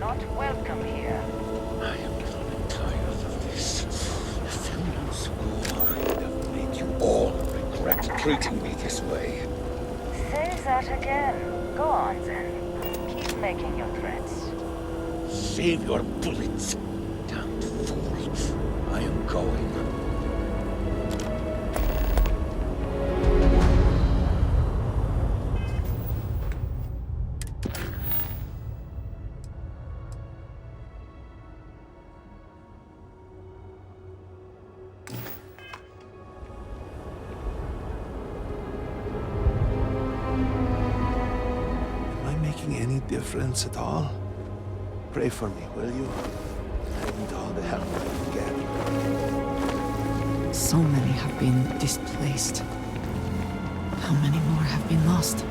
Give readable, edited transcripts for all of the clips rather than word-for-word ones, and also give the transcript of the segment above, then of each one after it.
not welcome here. I am tired of this. If you knew school, I'd have made you all regret treating me this way. Say that again. Go on then. Keep making your threats. Save your bullets. Damned fool. I am going. Any difference at all? Pray for me, will you? I need all the help I can get. So many have been displaced. How many more have been lost?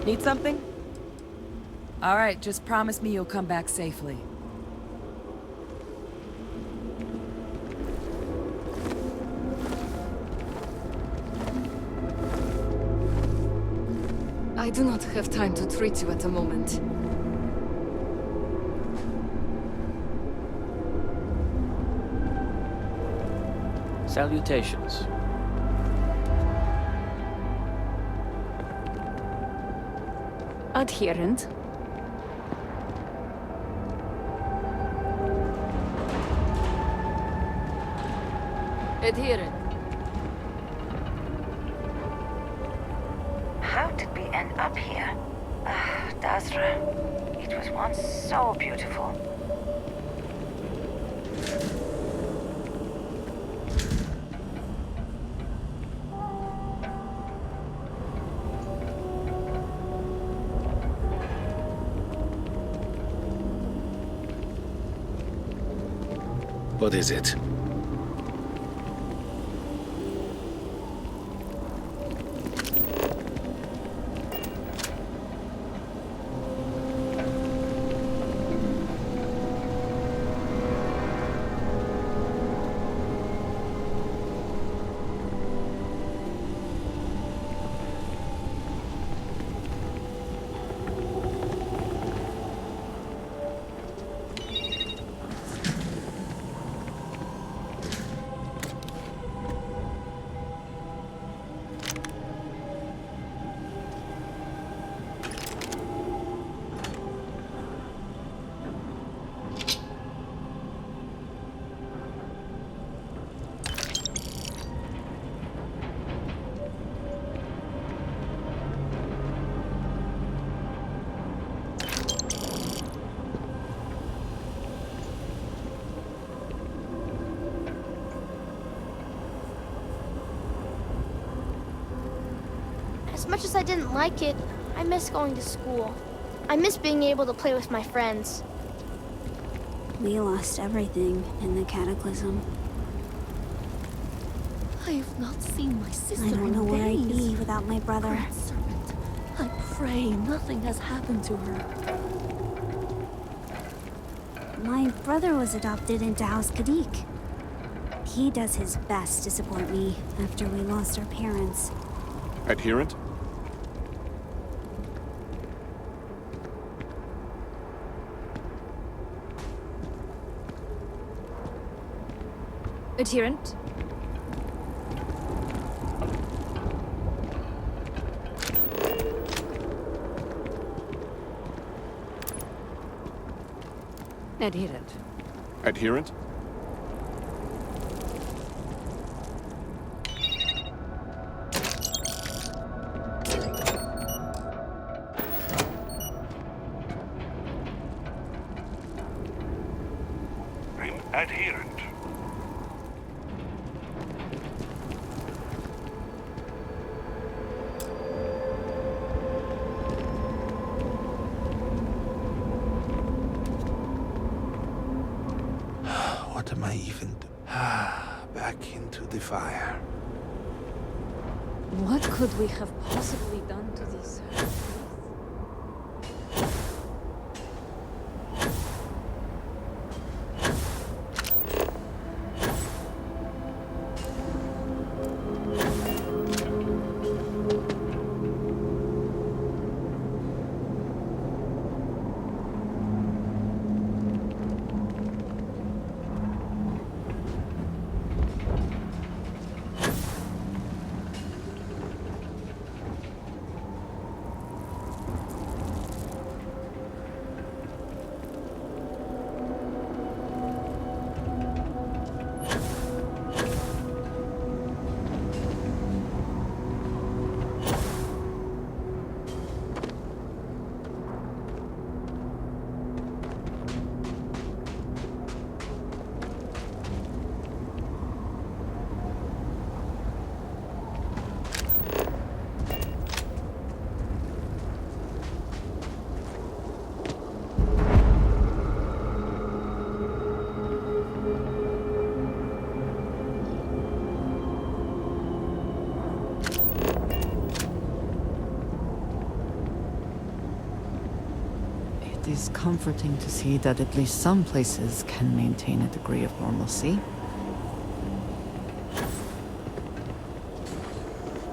Need something? All right, just promise me you'll come back safely. I do not have time to treat you at the moment. Salutations. Adherent? Adherent. How did we end up here? Ah, Dazra. It was once so beautiful. What is it? As much as I didn't like it, I miss going to school. I miss being able to play with my friends. We lost everything in the Cataclysm. I have not seen my sister I don't know in where I'd days. be without my brother. Great Serpent, I pray nothing has happened to her. My brother was adopted into House Kadik. He does his best to support me after we lost our parents. Adherent? Adherent? Adherent. Adherent? I'm adherent. What am I even doing? Back into the fire. What could we have possibly done to these? is comforting to see that at least some places can maintain a degree of normalcy.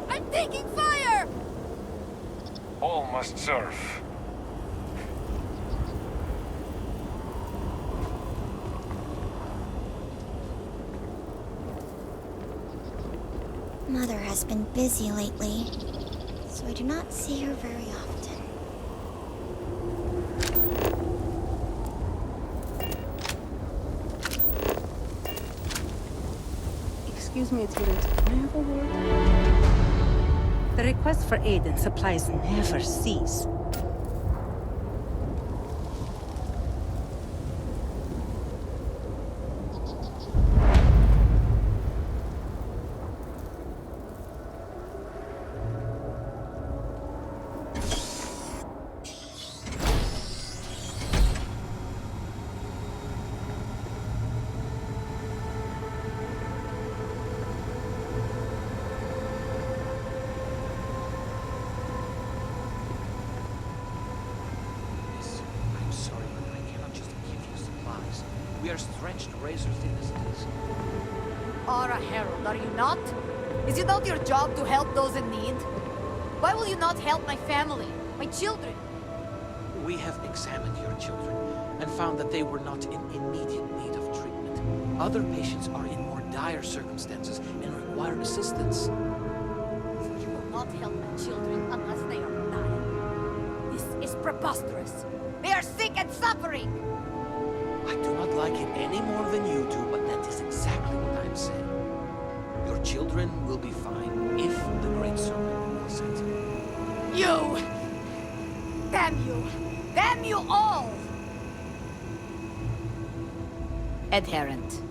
I'm taking fire! All must serve. Mother has been busy lately, so I do not see her very often. Excuse me, Adherent. Can I have a word? The request for aid and supplies never cease. I'm sorry, but I cannot just give you supplies. We are stretched razor thin as it is. Are a herald, are you not? Is it not your job to help those in need? Why will you not help my family, my children? We have examined your children and found that they were not in immediate need of treatment. Other patients are in more dire circumstances and require assistance. You will not help my children unless they are dying. This is preposterous. They are sick and suffering! I do not like it any more than you do, but that is exactly what I'm saying. Your children will be fine if the Great Serpent will set. You! Damn you! Damn you all! Adherent.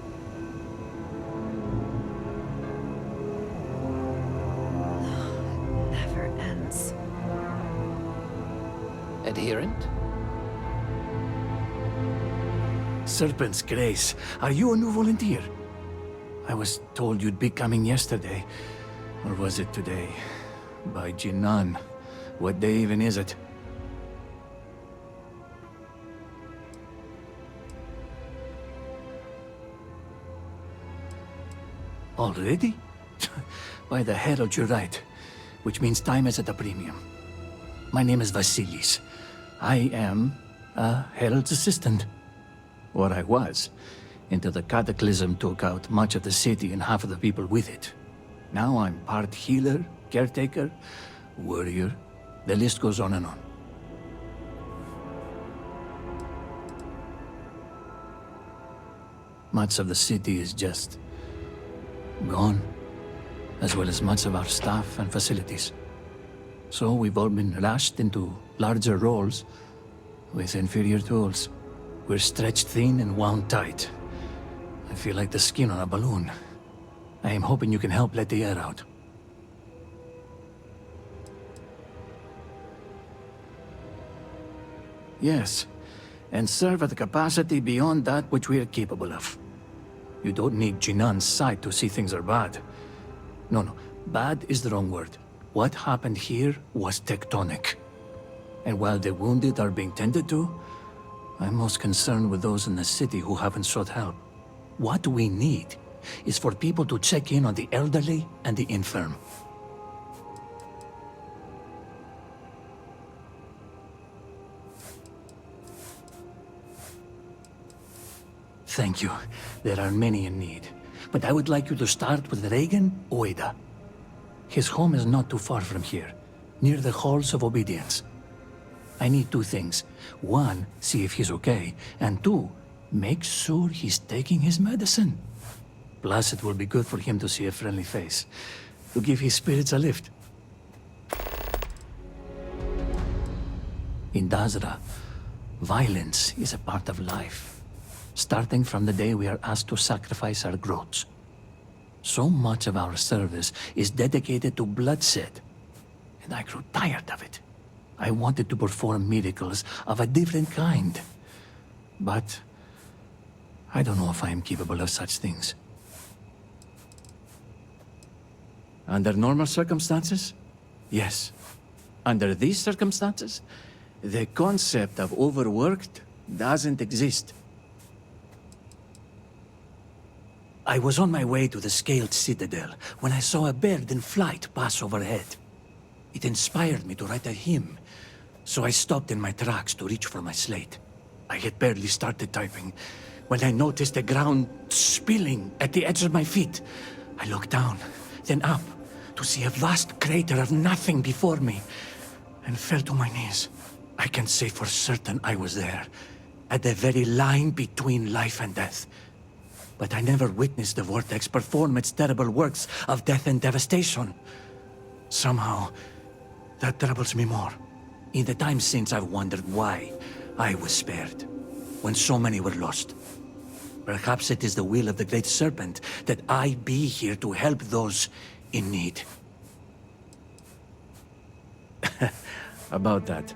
Never ends. Adherent? Serpent's Grace, are you a new volunteer? I was told you'd be coming yesterday. Or was it today? By Jinan. What day even is it? Already? By the Herald, you're right. Which means time is at a premium. My name is Vasilis. I am a Herald's assistant. Or I was, until the cataclysm took out much of the city and half of the people with it. Now I'm part healer, caretaker, warrior. The list goes on and on. Much of the city is just gone, as well as much of our staff and facilities. So we've all been rushed into larger roles with inferior tools. We're stretched thin and wound tight. I feel like the skin on a balloon. I am hoping you can help let the air out. Yes, and serve at a capacity beyond that which we are capable of. You don't need Jinan's sight to see things are bad. No, bad is the wrong word. What happened here was tectonic. And while the wounded are being tended to, I'm most concerned with those in the city who haven't sought help. What we need is for people to check in on the elderly and the infirm. Thank you. There are many in need. But I would like you to start with Reagan Oeda. His home is not too far from here, near the Halls of Obedience. I need two things. One, see if he's okay. And two, make sure he's taking his medicine. Plus, it will be good for him to see a friendly face, to give his spirits a lift. In Dazra, violence is a part of life, starting from the day we are asked to sacrifice our growths. So much of our service is dedicated to bloodshed, and I grew tired of it. I wanted to perform miracles of a different kind. But I don't know if I am capable of such things. Under normal circumstances? Yes. Under these circumstances? The concept of overworked doesn't exist. I was on my way to the Scaled Citadel when I saw a bird in flight pass overhead. It inspired me to write a hymn, so I stopped in my tracks to reach for my slate. I had barely started typing when I noticed the ground spilling at the edge of my feet. I looked down, then up, to see a vast crater of nothing before me, and fell to my knees. I can say for certain I was there, at the very line between life and death. But I never witnessed the Vortex perform its terrible works of death and devastation. Somehow, that troubles me more. In the time since, I've wondered why I was spared, when so many were lost. Perhaps it is the will of the Great Serpent that I be here to help those in need. About that.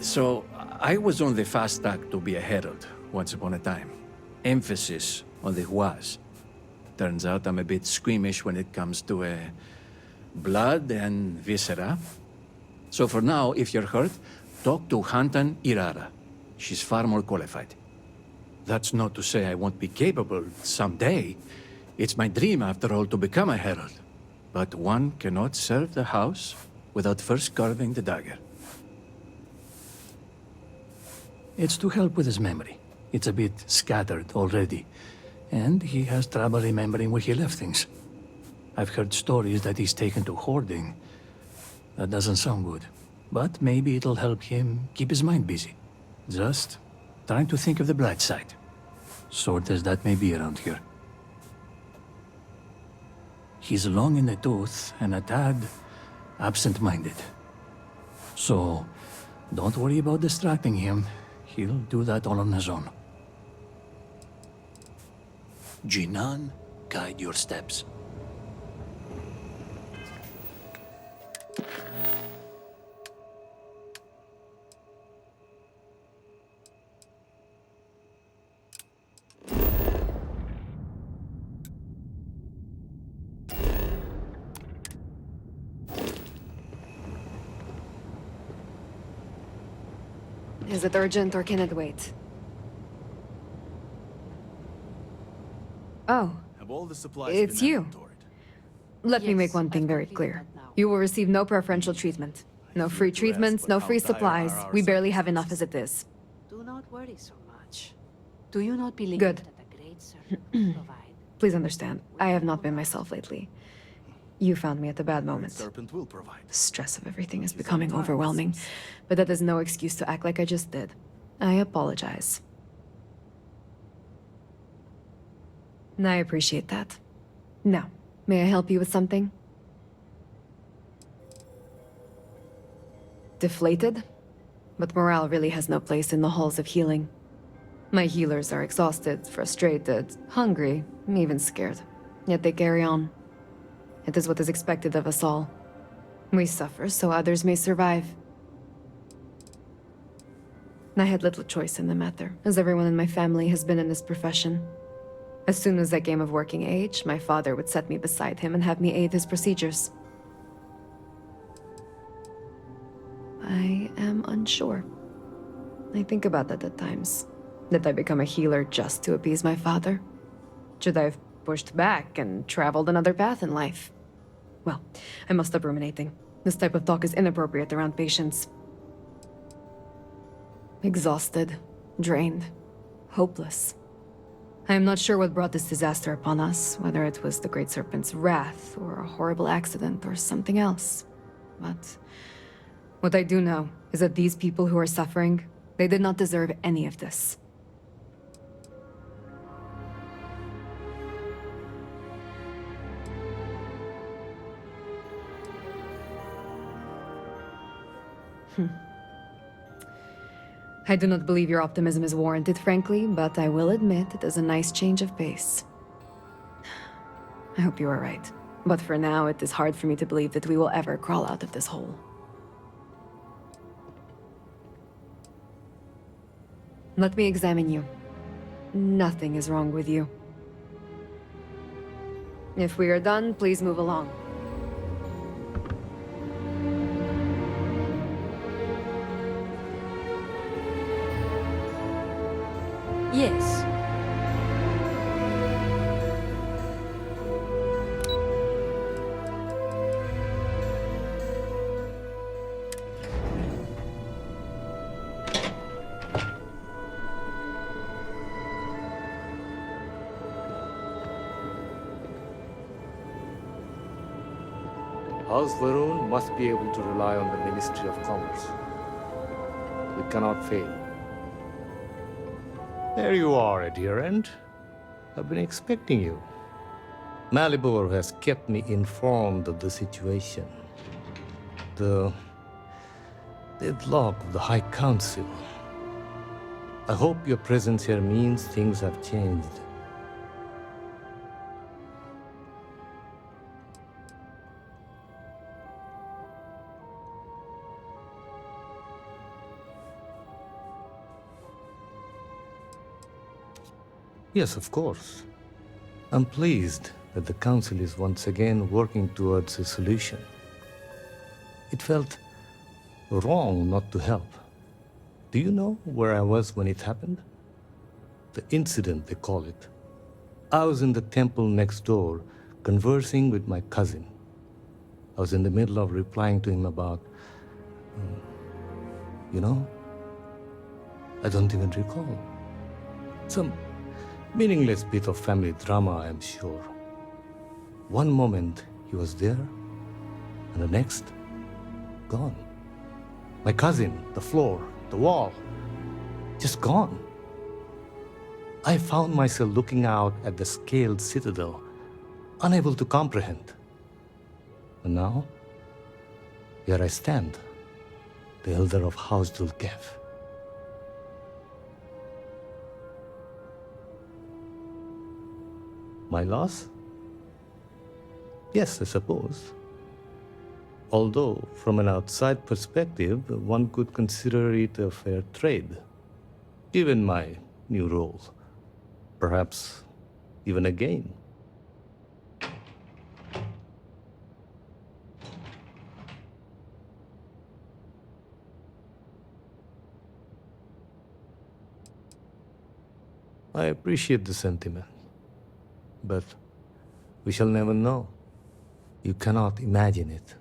So, I was on the fast track to be a herald, once upon a time. Emphasis on the was. Turns out I'm a bit squeamish when it comes to blood and viscera. So for now, if you're hurt, talk to Hantan Irara. She's far more qualified. That's not to say I won't be capable someday. It's my dream, after all, to become a herald. But one cannot serve the house without first carving the dagger. It's to help with his memory. It's a bit scattered already. And he has trouble remembering where he left things. I've heard stories that he's taken to hoarding. That doesn't sound good. But maybe it'll help him keep his mind busy. Just trying to think of the bright side. Sort as that may be around here. He's long in the tooth and a tad absent-minded. So, don't worry about distracting him. He'll do that all on his own. Jinan, guide your steps. Is it urgent or can it wait? Oh, Have all the supplies it's been you. inventoried? Let me make one thing very clear. You will receive no preferential treatment. No free treatments, no free supplies. We barely have enough as it is. Do not worry so much. Do you not believe Good. that the Great Serpent will provide? Please understand, I have not been myself lately. You found me at a bad moment. Serpent will provide. The stress of everything is becoming overwhelming, but that is no excuse to act like I just did. I apologize. I appreciate that. Now, may I help you with something? Deflated? But morale really has no place in the halls of healing. My healers are exhausted, frustrated, hungry, even scared. Yet they carry on. It is what is expected of us all. We suffer so others may survive. I had little choice in the matter, as everyone in my family has been in this profession. As soon as I came of working age, my father would set me beside him and have me aid his procedures. I am unsure. I think about that at times. Did I become a healer just to appease my father? Should I have pushed back and traveled another path in life? Well, I must stop ruminating. This type of talk is inappropriate around patients. Exhausted, drained, hopeless. I am not sure what brought this disaster upon us, whether it was the Great Serpent's wrath, or a horrible accident, or something else. But what I do know is that these people who are suffering, they did not deserve any of this. I do not believe your optimism is warranted, frankly, but I will admit it is a nice change of pace. I hope you are right. But for now, it is hard for me to believe that we will ever crawl out of this hole. Let me examine you. Nothing is wrong with you. If we are done, please move along. House Varun must be able to rely on the Ministry of Commerce. We cannot fail. There you are, adherent. I've been expecting you. Malibor has kept me informed of the situation. The deadlock of the High Council. I hope your presence here means things have changed. Yes, of course. I'm pleased that the Council is once again working towards a solution. It felt wrong not to help. Do you know where I was when it happened? The incident, they call it. I was in the temple next door, conversing with my cousin. I was in the middle of replying to him about... you know? I don't even recall. Some meaningless bit of family drama, I am sure. One moment he was there, and the next, gone. My cousin, the floor, the wall, just gone. I found myself looking out at the scaled citadel, unable to comprehend. And now, here I stand, the elder of House Dulkev. My loss? Yes, I suppose. Although, from an outside perspective, one could consider it a fair trade, given my new role. Perhaps even a gain. I appreciate the sentiment, but we shall never know. You cannot imagine it.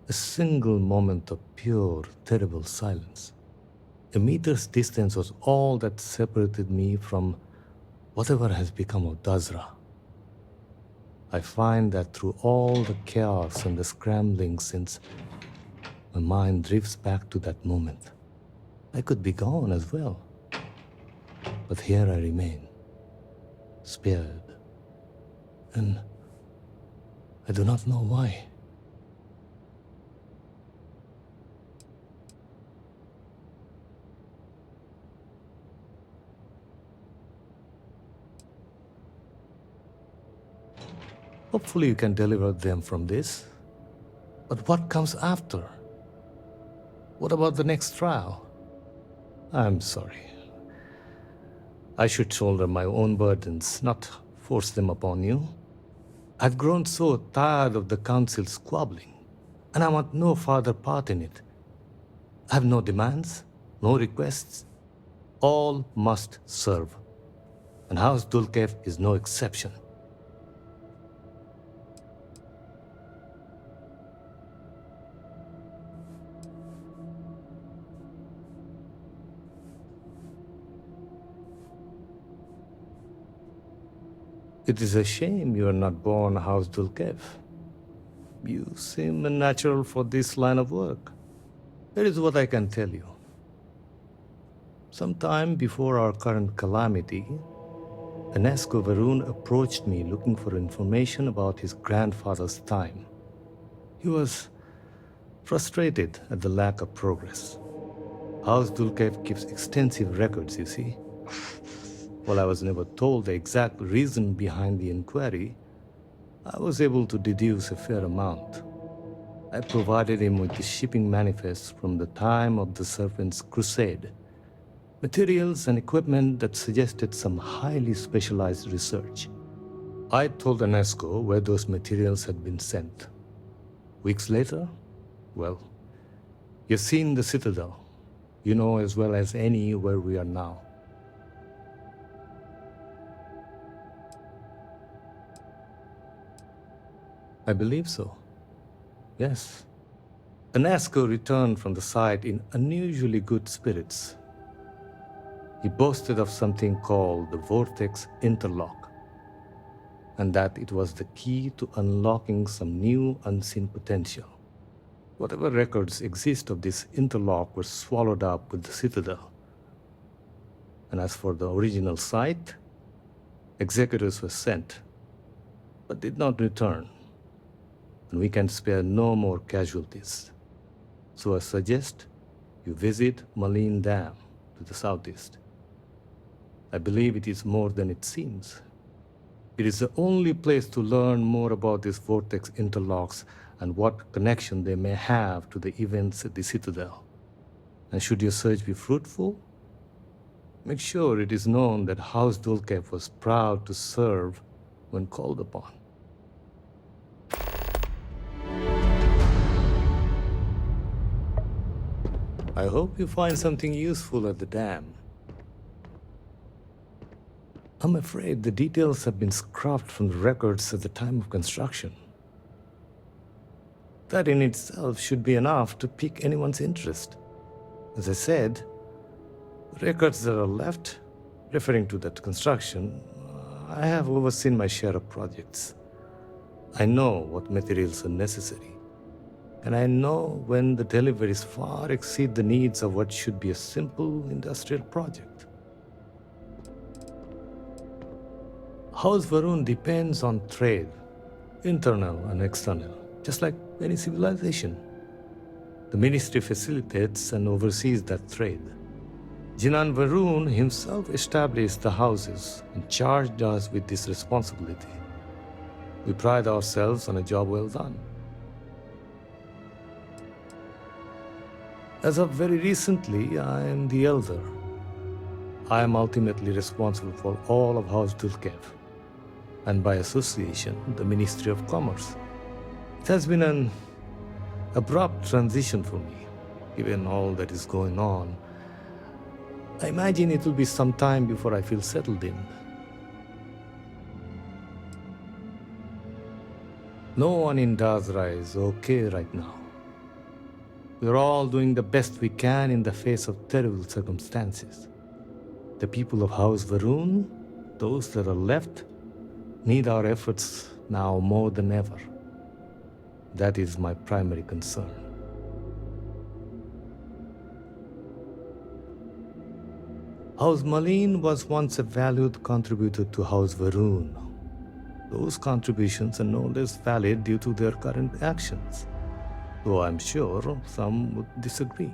A single moment of pure, terrible silence. A meter's distance was all that separated me from whatever has become of Dazra. I find that through all the chaos and the scrambling since, my mind drifts back to that moment. I could be gone as well. But here I remain, spared. And I do not know why. Hopefully you can deliver them from this. But what comes after? What about the next trial? I'm sorry. I should shoulder my own burdens, not force them upon you. I've grown so tired of the Council squabbling, and I want no further part in it. I have no demands, no requests. All must serve. And House Dulkev is no exception. It is a shame you are not born House Dulkev. You seem unnatural for this line of work. Here is what I can tell you. Sometime before our current calamity, Enesco Varun approached me looking for information about his grandfather's time. He was frustrated at the lack of progress. House Dulkev keeps extensive records, you see. While I was never told the exact reason behind the inquiry, I was able to deduce a fair amount. I provided him with the shipping manifest from the time of the Serpent's Crusade, materials and equipment that suggested some highly specialized research. I told Enesco where those materials had been sent. Weeks later, well, you've seen the Citadel. You know as well as any where we are now. I believe so. Yes. Enesco returned from the site in unusually good spirits. He boasted of something called the Vortex Interlock, and that it was the key to unlocking some new unseen potential. Whatever records exist of this interlock were swallowed up with the Citadel. And as for the original site, executors were sent, but did not return. And we can spare no more casualties. So I suggest you visit Malin Dam to the southeast. I believe it is more than it seems. It is the only place to learn more about these vortex interlocks and what connection they may have to the events at the Citadel. And should your search be fruitful, make sure it is known that House Dulcev was proud to serve when called upon. I hope you find something useful at the dam. I'm afraid the details have been scrubbed from the records at the time of construction. That in itself should be enough to pique anyone's interest. As I said, records that are left, referring to that construction, I have overseen my share of projects. I know what materials are necessary, and I know when the deliveries far exceed the needs of what should be a simple industrial project. House Varun depends on trade, internal and external, just like any civilization. The ministry facilitates and oversees that trade. Jinan Varun himself established the houses and charged us with this responsibility. We pride ourselves on a job well done. As of very recently, I am the elder. I am ultimately responsible for all of House Dulcev, and by association, the Ministry of Commerce. It has been an abrupt transition for me, given all that is going on. I imagine it will be some time before I feel settled in. No one in Dazra is okay right now. We're all doing the best we can in the face of terrible circumstances. The people of House Varun, those that are left, need our efforts now more than ever. That is my primary concern. House Malin was once a valued contributor to House Varun. Those contributions are no less valid due to their current actions, though I'm sure some would disagree.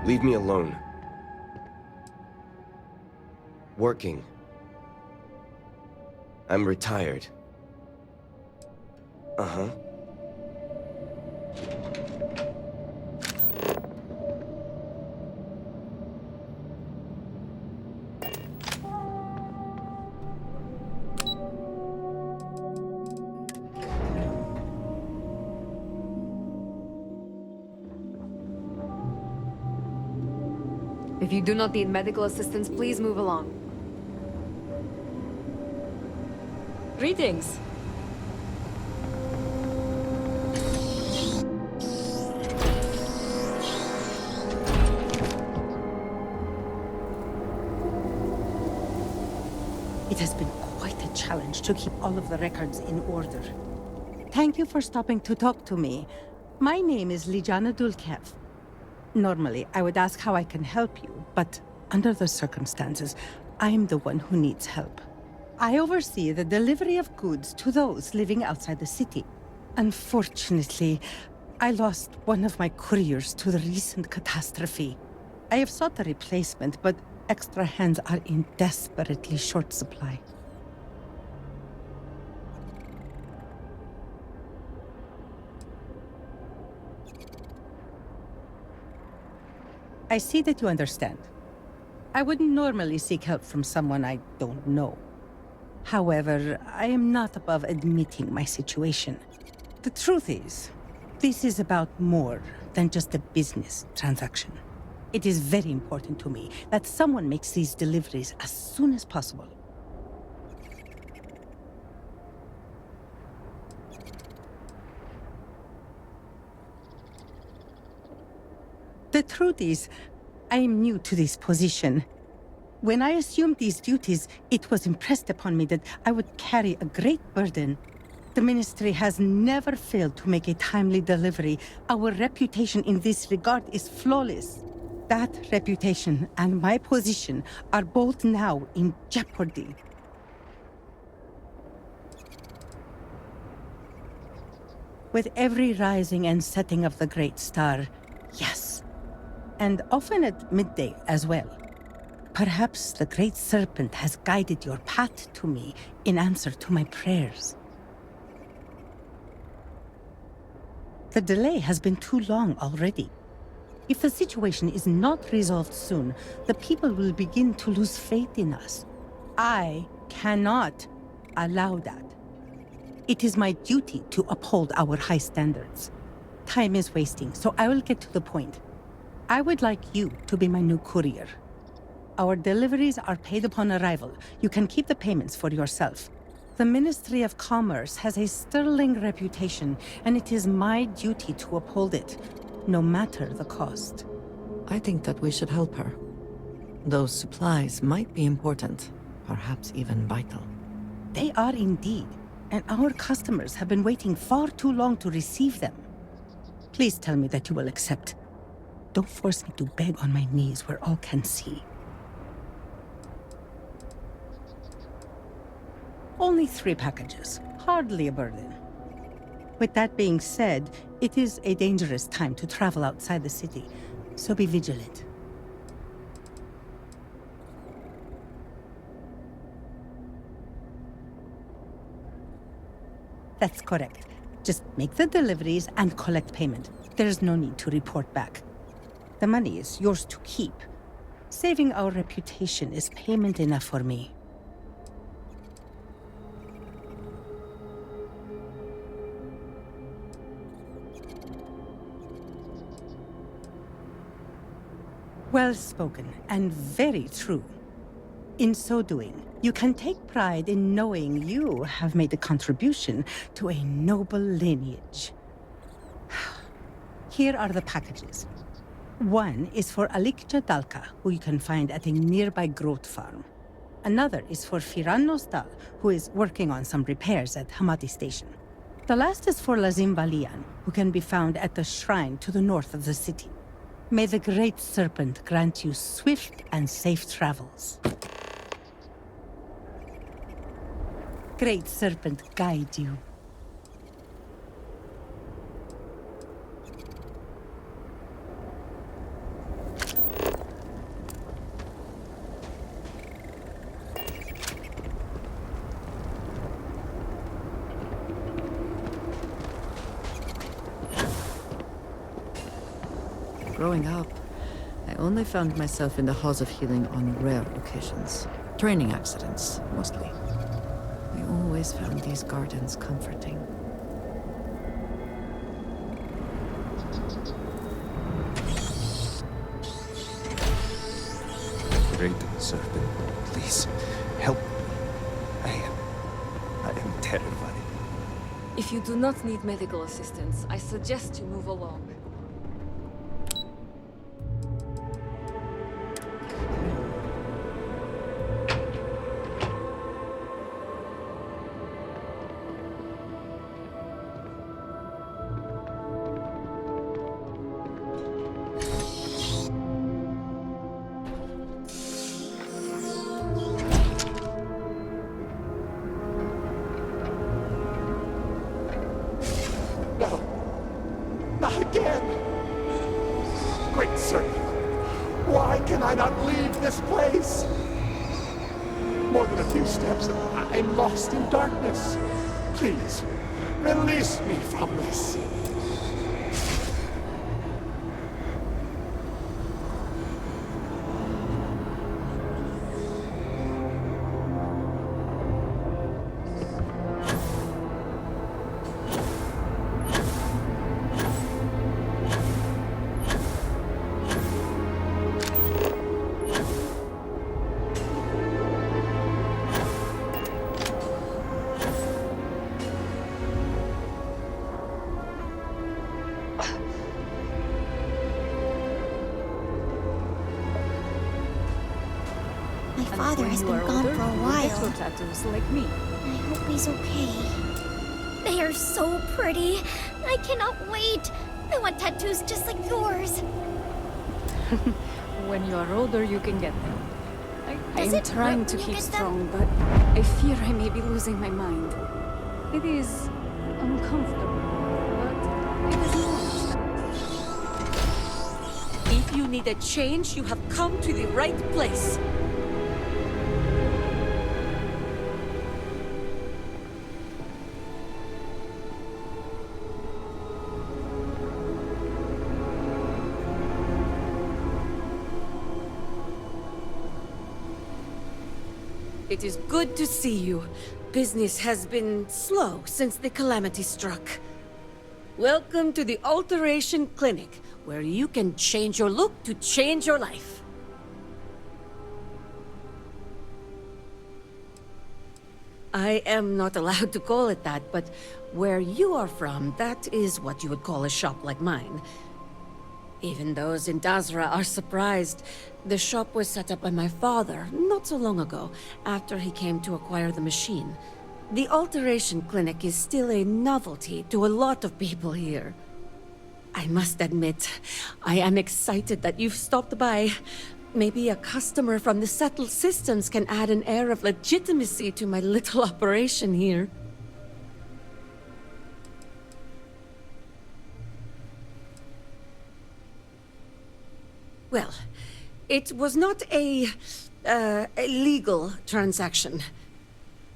Leave me alone. Working. I'm retired. Uh-huh. If you do not need medical assistance, please move along. Greetings. It has been quite a challenge to keep all of the records in order. Thank you for stopping to talk to me. My name is Lijana Dulcev. Normally, I would ask how I can help you, but under the circumstances, I am the one who needs help. I oversee the delivery of goods to those living outside the city. Unfortunately, I lost one of my couriers to the recent catastrophe. I have sought a replacement, but extra hands are in desperately short supply. I see that you understand. I wouldn't normally seek help from someone I don't know. However, I am not above admitting my situation. The truth is, this is about more than just a business transaction. It is very important to me that someone makes these deliveries as soon as possible. The truth is, I am new to this position. When I assumed these duties, it was impressed upon me that I would carry a great burden. The Ministry has never failed to make a timely delivery. Our reputation in this regard is flawless. That reputation and my position are both now in jeopardy. With every rising and setting of the great star, yes. And often at midday as well. Perhaps the great serpent has guided your path to me in answer to my prayers. The delay has been too long already. If the situation is not resolved soon, the people will begin to lose faith in us. I cannot allow that. It is my duty to uphold our high standards. Time is wasting, so I will get to the point. I would like you to be my new courier. Our deliveries are paid upon arrival. You can keep the payments for yourself. The Ministry of Commerce has a sterling reputation, and it is my duty to uphold it, no matter the cost. I think that we should help her. Those supplies might be important, perhaps even vital. They are indeed, and our customers have been waiting far too long to receive them. Please tell me that you will accept. Don't force me to beg on my knees where all can see. Only 3 packages, hardly a burden. With that being said, it is a dangerous time to travel outside the city, so be vigilant. That's correct. Just make the deliveries and collect payment. There's no need to report back. The money is yours to keep. Saving our reputation is payment enough for me. Well spoken, and very true. In so doing, you can take pride in knowing you have made a contribution to a noble lineage. Here are the packages. One is for Alikja Dalka, who you can find at a nearby growth farm. Another is for Firan Nostal, who is working on some repairs at Hamati Station. The last is for Lazim Balian, who can be found at the shrine to the north of the city. May the Great Serpent grant you swift and safe travels. Great Serpent guide you. Growing up, I only found myself in the halls of healing on rare occasions. Training accidents, mostly. I always found these gardens comforting. Great Serpent, please, help me. I am terrified. If you do not need medical assistance, I suggest you move along. Not again! Great Serpent, why can I not leave this place? More than a few steps and I'm lost in darkness. Please, release me from this. My And father when has you been are gone older, for a you'll while. get your tattoos like me. I hope he's okay. They are so pretty. I cannot wait. I want tattoos just like yours. When you are older, you can get them. Does I'm it trying hurt to when you keep get them? strong, but I fear I may be losing my mind. It is uncomfortable, but it is not. If you need a change, you have come to the right place. It is good to see you. Business has been slow since the calamity struck. Welcome to the Alteration Clinic, where you can change your look to change your life. I am not allowed to call it that, but where you are from, that is what you would call a shop like mine. Even those in Dazra are surprised. The shop was set up by my father not so long ago, after he came to acquire the machine. The Alteration Clinic is still a novelty to a lot of people here. I must admit, I am excited that you've stopped by. Maybe a customer from the settled systems can add an air of legitimacy to my little operation here. Well, it was not a legal transaction.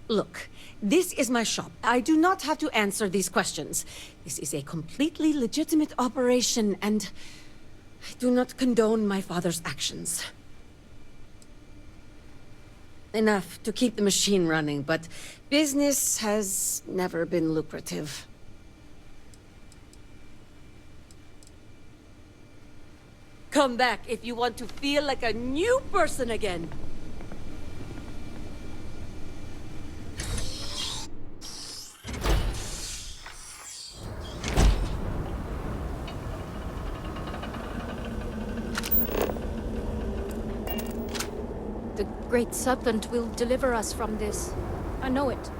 Look, this is my shop. I do not have to answer these questions. This is a completely legitimate operation, and I do not condone my father's actions. Enough to keep the machine running, but business has never been lucrative. Come back if you want to feel like a new person again. The Great Serpent will deliver us from this. I know it.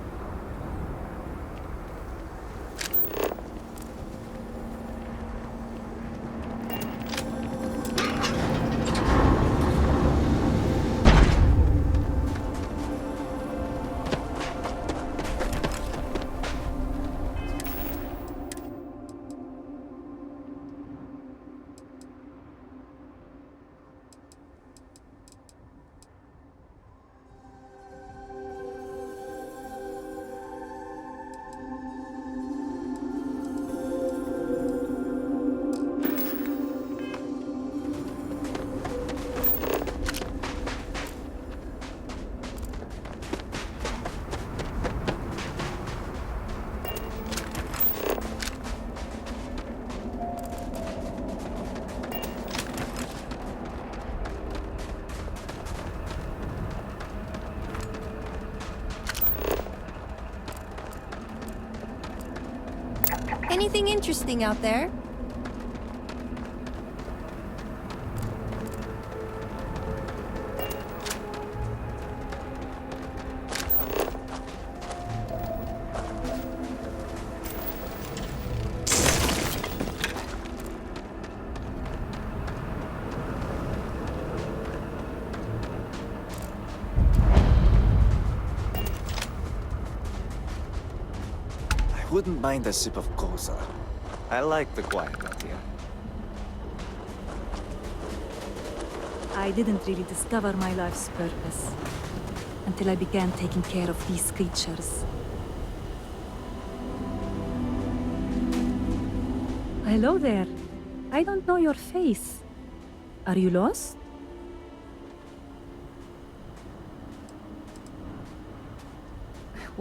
Anything interesting out there? Wouldn't mind a sip of Kosa. I like the quiet out here. I didn't really discover my life's purpose until I began taking care of these creatures. Hello there. I don't know your face. Are you lost?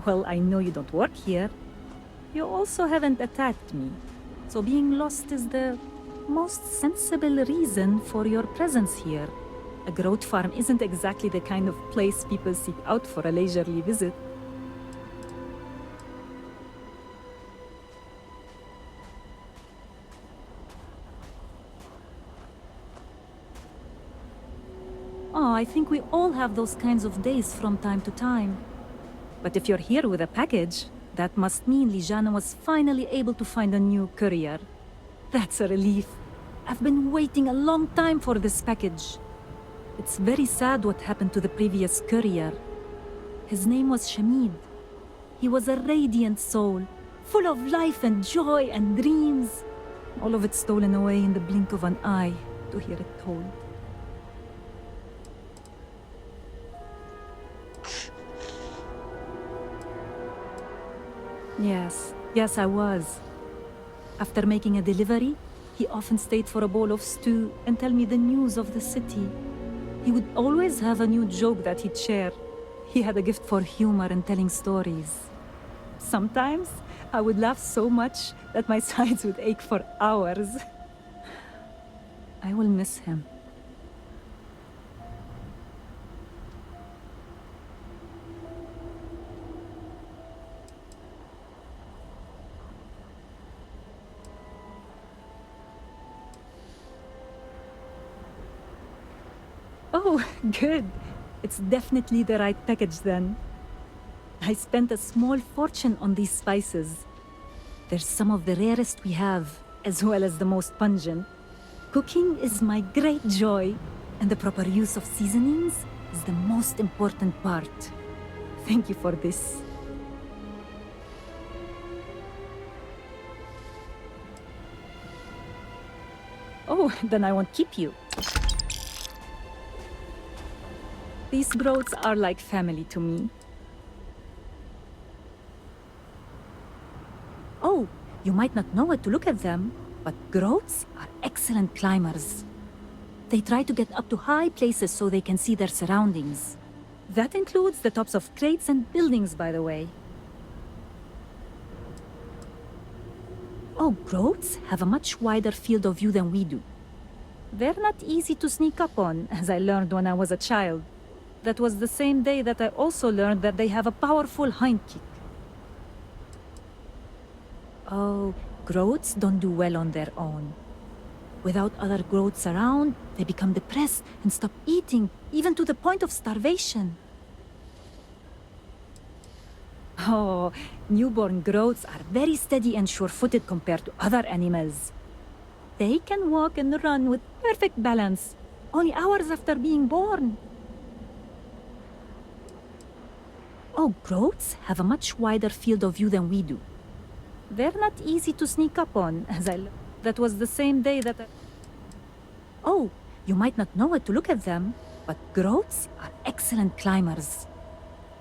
Well, I know you don't work here. You also haven't attacked me, so being lost is the most sensible reason for your presence here. A growth farm isn't exactly the kind of place people seek out for a leisurely visit. Oh, I think we all have those kinds of days from time to time. But if you're here with a package, that must mean Liljana was finally able to find a new courier. That's a relief. I've been waiting a long time for this package. It's very sad what happened to the previous courier. His name was Shamid. He was a radiant soul, full of life and joy and dreams. All of it stolen away in the blink of an eye to hear it told. Yes, I was. After making a delivery, he often stayed for a bowl of stew and tell me the news of the city. He would always have a new joke that he'd share. He had a gift for humor and telling stories. Sometimes, I would laugh so much that my sides would ache for hours. I will miss him. Oh, good. It's definitely the right package then. I spent a small fortune on these spices. They're some of the rarest we have, as well as the most pungent. Cooking is my great joy, and the proper use of seasonings is the most important part. Thank you for this. Oh, then I won't keep you. These groats are like family to me. Oh, you might not know it to look at them, but groats are excellent climbers. They try to get up to high places so they can see their surroundings. That includes the tops of crates and buildings, by the way. Oh, groats have a much wider field of view than we do. They're not easy to sneak up on, as I learned when I was a child. That was the same day that I also learned that they have a powerful hind kick. Oh, groats don't do well on their own. Without other groats around, they become depressed and stop eating, even to the point of starvation. Oh, newborn groats are very steady and sure-footed compared to other animals. They can walk and run with perfect balance, only hours after being born. Oh, groats have a much wider field of view than we do. They're not easy to sneak up on, as I learned. That was the same day that I... Oh, you might not know it to look at them, but groats are excellent climbers.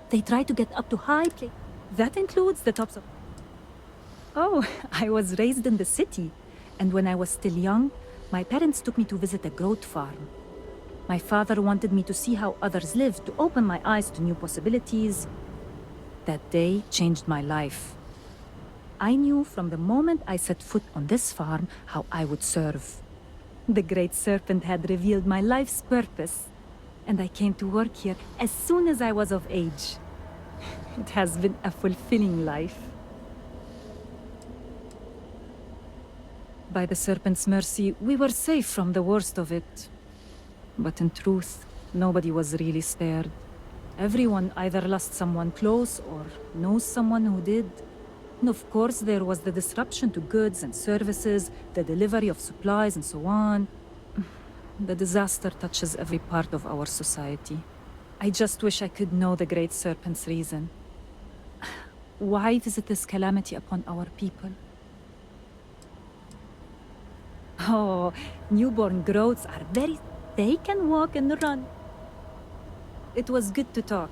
They try to get up to high places. That includes the tops of... Oh, I was raised in the city, and when I was still young, my parents took me to visit a groat farm. My father wanted me to see how others lived, to open my eyes to new possibilities. That day changed my life. I knew from the moment I set foot on this farm how I would serve. The Great Serpent had revealed my life's purpose, and I came to work here as soon as I was of age. It has been a fulfilling life. By the Serpent's mercy, we were safe from the worst of it. But in truth, nobody was really spared. Everyone either lost someone close or knows someone who did. And of course, there was the disruption to goods and services, the delivery of supplies and so on. The disaster touches every part of our society. I just wish I could know the Great Serpent's reason. Why visit this calamity upon our people? Oh, newborn groats are very... They can walk and run. It was good to talk.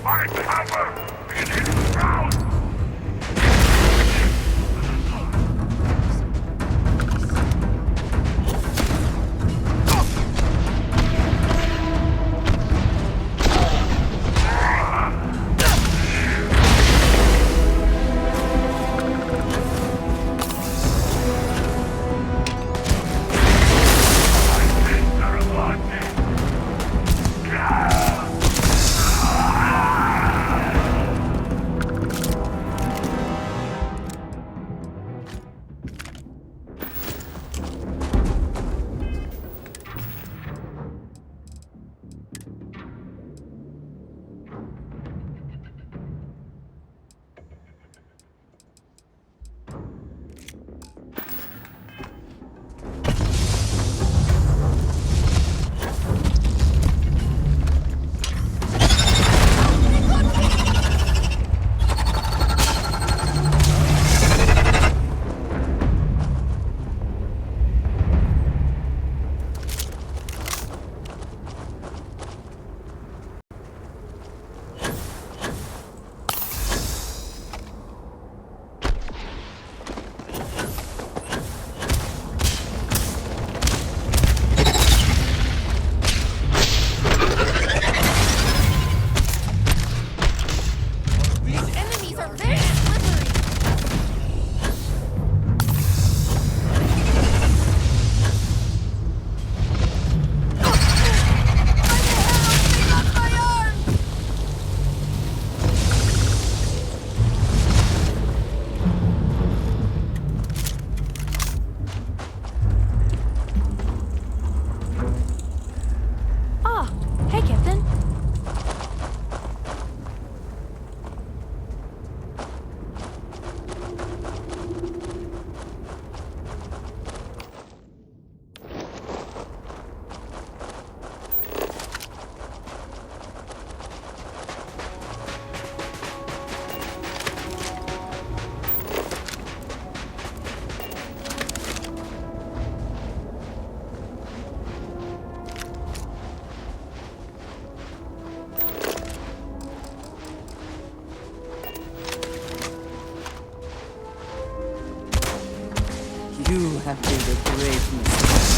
Find cover! It is found! You have made a great mistake.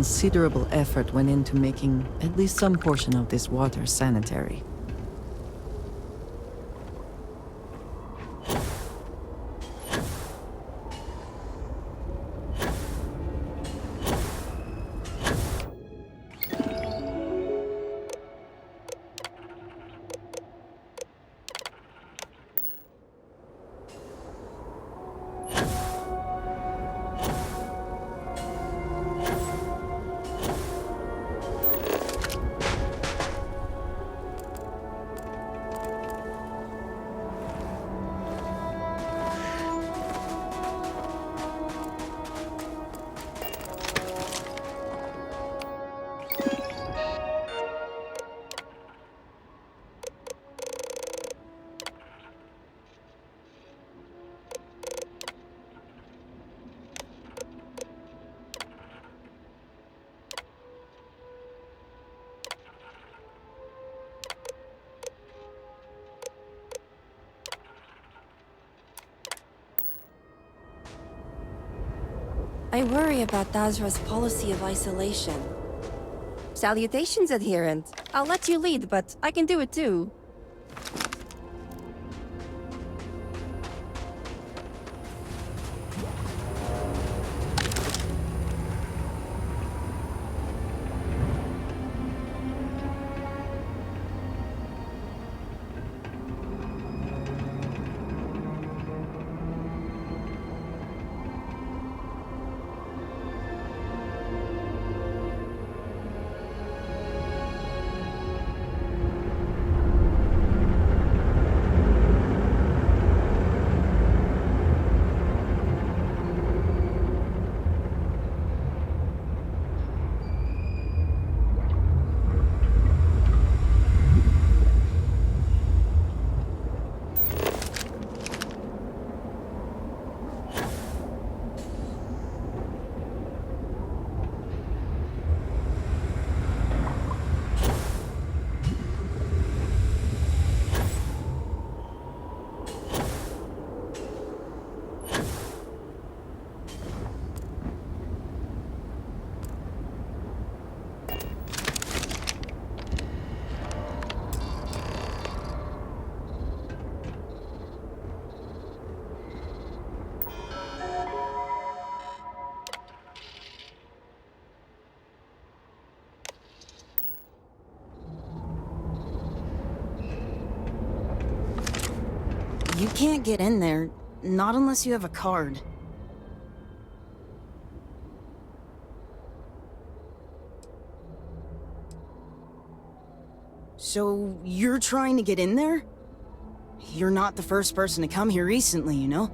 considerable effort went into making at least some portion of this water sanitary. I worry about Dazra's policy of isolation. Salutations, adherent. I'll let you lead, but I can do it too. You can't get in there, not unless you have a card. So, you're trying to get in there? You're not the first person to come here recently, you know?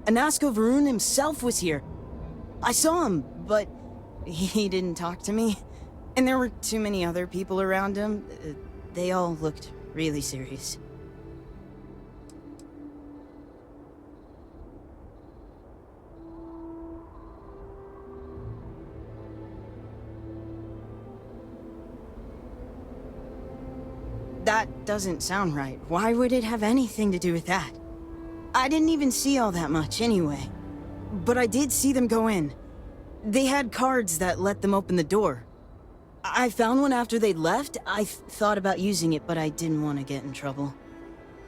Anasko Varun himself was here. I saw him, but he didn't talk to me. And there were too many other people around him. They all looked really serious. That doesn't sound right. Why would it have anything to do with that? I didn't even see all that much anyway. But I did see them go in. They had cards that let them open the door. I found one after they'd left. I thought about using it, but I didn't want to get in trouble.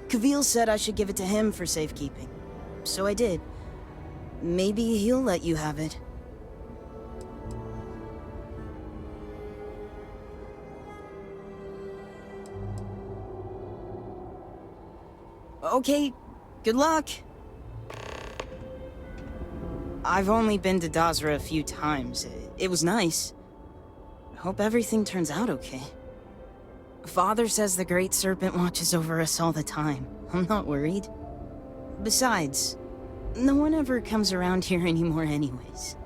Kavil said I should give it to him for safekeeping. So I did. Maybe he'll let you have it. Okay, good luck. I've only been to Dazra a few times. It was nice. I hope everything turns out okay. Father says the Great Serpent watches over us all the time. I'm not worried. Besides, no one ever comes around here anymore anyways.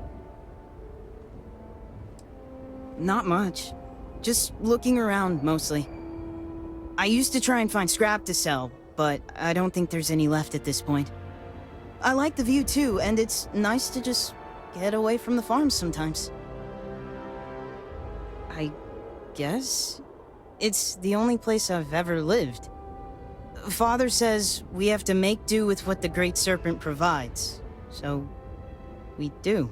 Not much. Just looking around, mostly. I used to try and find scrap to sell, but I don't think there's any left at this point. I like the view too, and it's nice to just get away from the farms sometimes. I guess? It's the only place I've ever lived. Father says we have to make do with what the Great Serpent provides, so we do.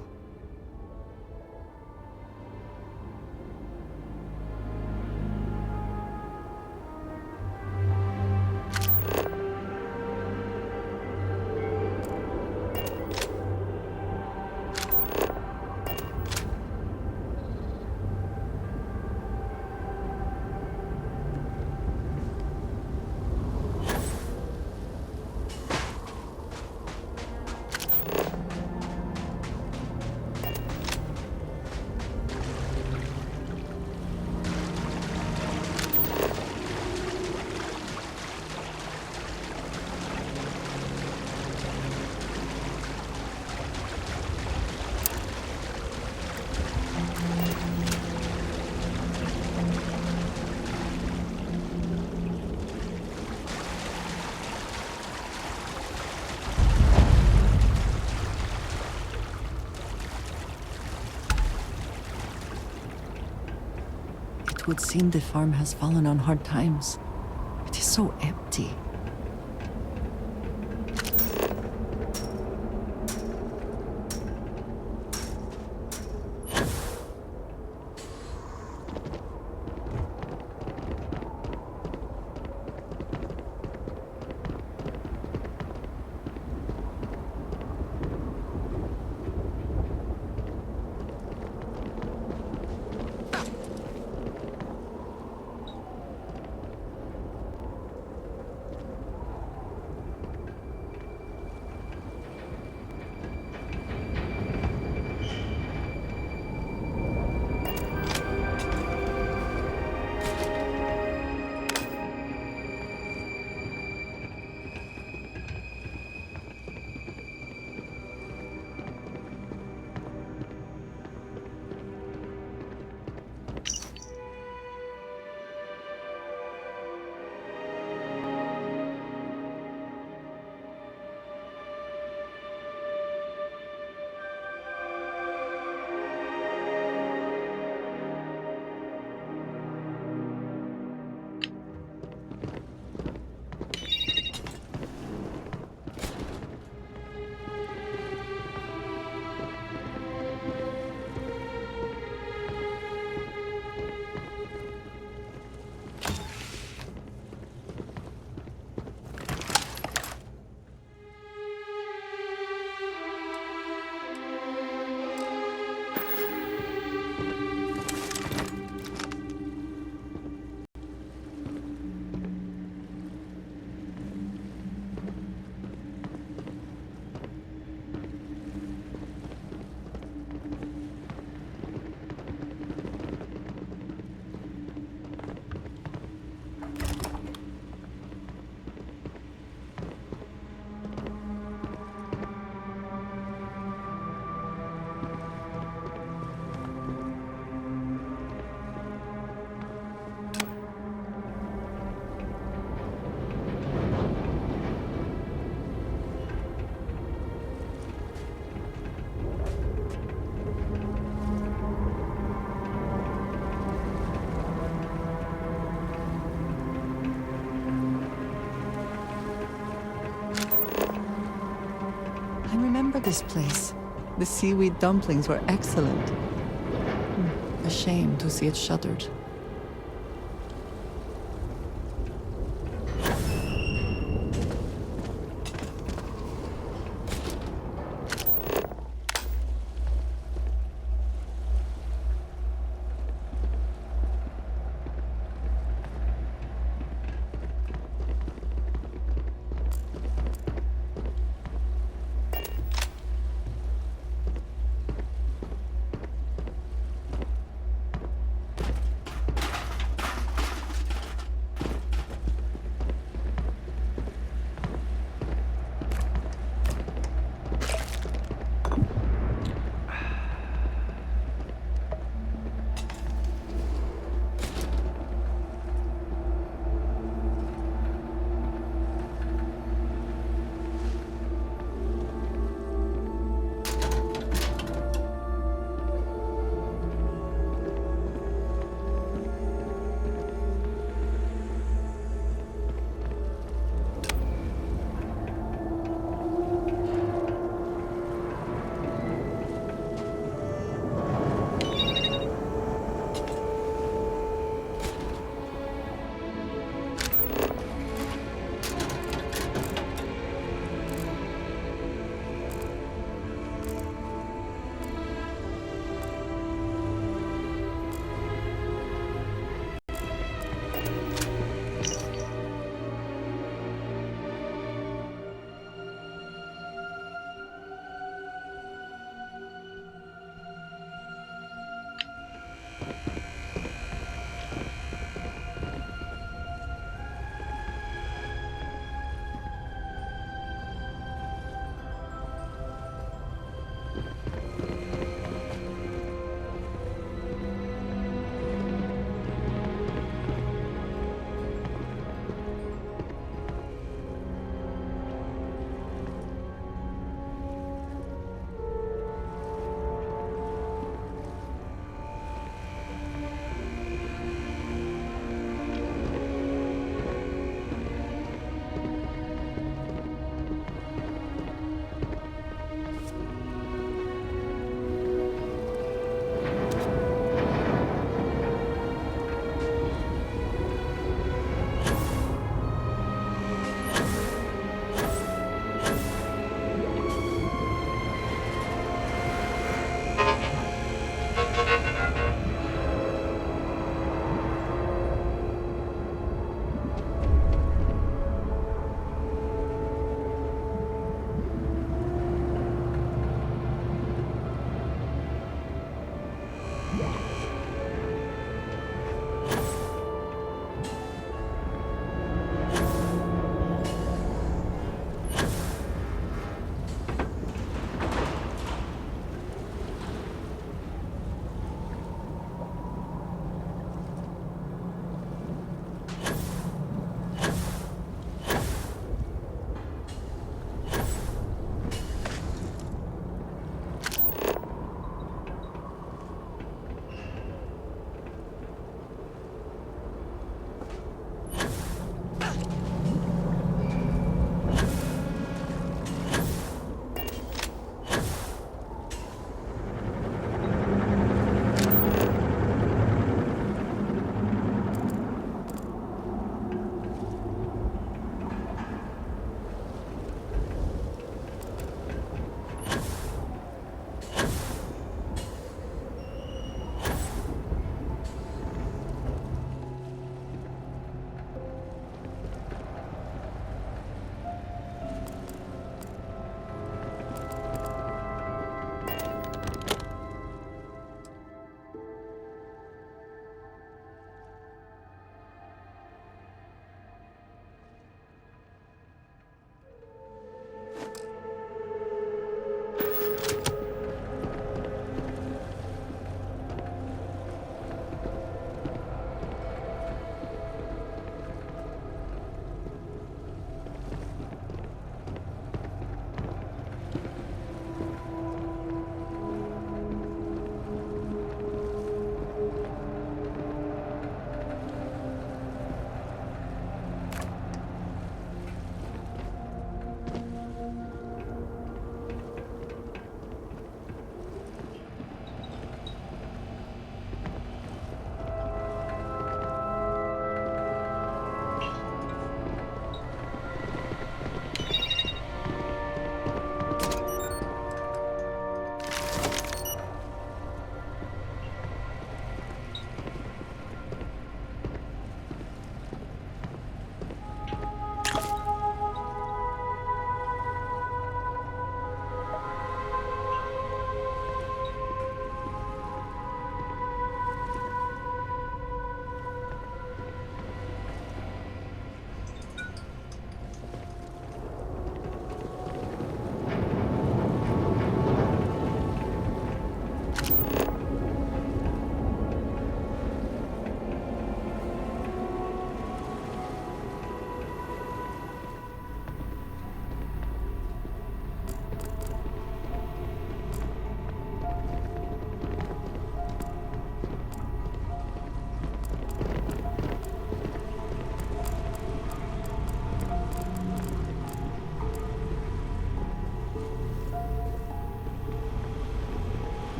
it would seem the farm has fallen on hard times. It is so empty. I remember this place. The seaweed dumplings were excellent. A shame to see it shuttered.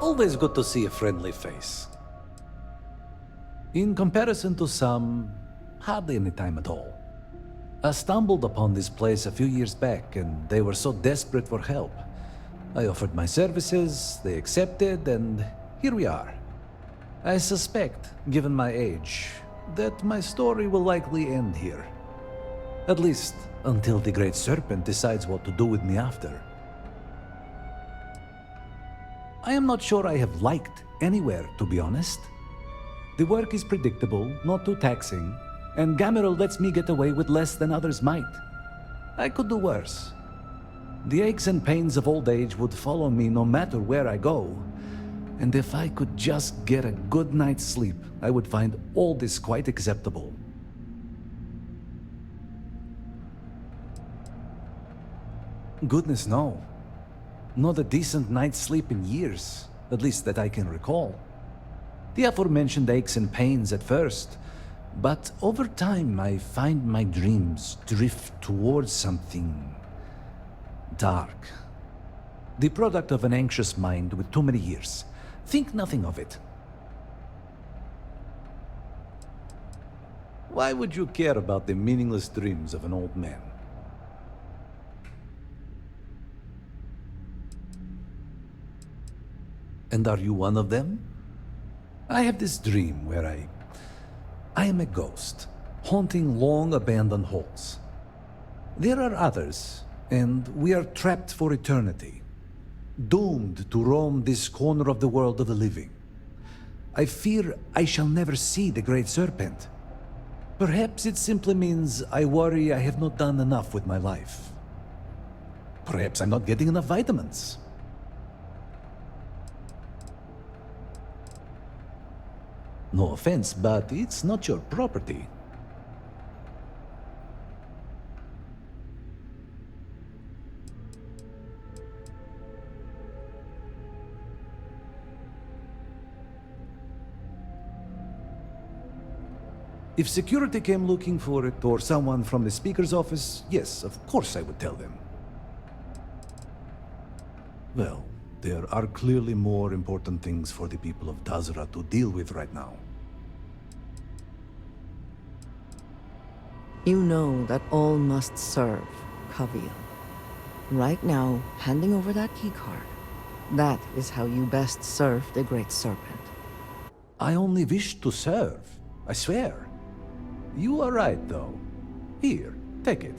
Always good to see a friendly face. In comparison to some, hardly any time at all. I stumbled upon this place a few years back, and they were so desperate for help. I offered my services, they accepted, and here we are. I suspect, given my age, that my story will likely end here. At least, until the Great Serpent decides what to do with me after. I am not sure I have liked anywhere, to be honest. The work is predictable, not too taxing, and Gamero lets me get away with less than others might. I could do worse. The aches and pains of old age would follow me no matter where I go, and if I could just get a good night's sleep, I would find all this quite acceptable. Goodness, no. Not a decent night's sleep in years, at least that I can recall. The aforementioned aches and pains at first, but over time I find my dreams drift towards something dark. The product of an anxious mind with too many years. Think nothing of it. Why would you care about the meaningless dreams of an old man? And are you one of them? I have this dream where I am a ghost, haunting long-abandoned halls. There are others, and we are trapped for eternity, doomed to roam this corner of the world of the living. I fear I shall never see the Great Serpent. Perhaps it simply means I worry I have not done enough with my life. Perhaps I'm not getting enough vitamins. No offense, but it's not your property. If security came looking for it, or someone from the Speaker's office, yes, of course I would tell them. Well, there are clearly more important things for the people of Dazra to deal with right now. You know that all must serve Kavil. Right now, handing over that keycard. That is how you best serve the Great Serpent. I only wish to serve, I swear. You are right, though. Here, take it.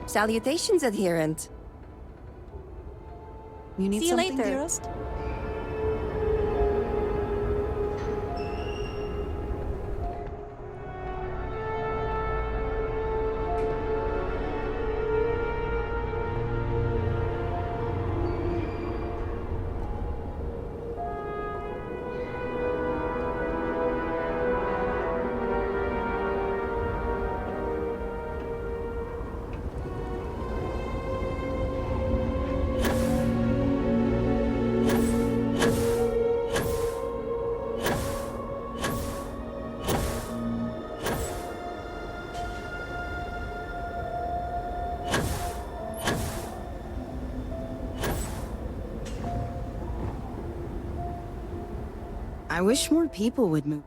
Salutations, adherent. You need See you something, later. dearest? I wish more people would move.